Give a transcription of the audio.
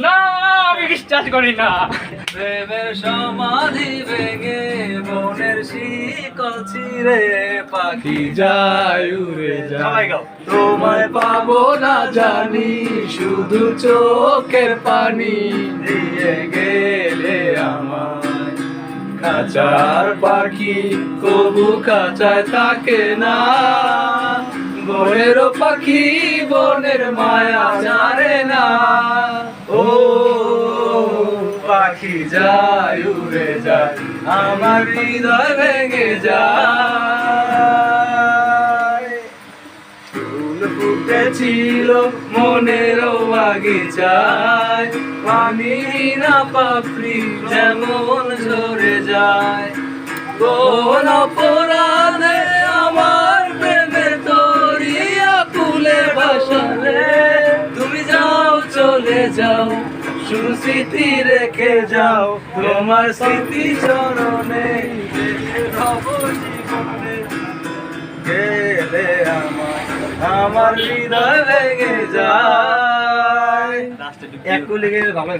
না আমি বিশ্বাস করি না। প্রেমের সমাধি ভেঙে মনের শিকল ছিঁড়ে পাখি যায় উড়ে যায়। তোমায় পাবো না জানি, শুধু চোখের পানি দিয়ে গেলে আমায়। খাঁচার পাখি তবু খাঁচায় থাকে না, বনের পাখি বনের মায়া জানে না। ও পাখি যায় উড়ে যায়, আমার হৃদয় ভেঙে যায়। ফুল ফুটেছিল মনের বাগিচায়, পানি না পাপড়ি যেমন ঝরে যায়। কোন অপরাধে আমার প্রেমের দরিয়া কুলে ভাসালে, তুমি যাও চলে যাও, শুধু স্মৃতি রেখে যাও। তোমার স্মৃতি চরণে রব জীবনে গেলে আমার হৃদয় ভেঙে যায়।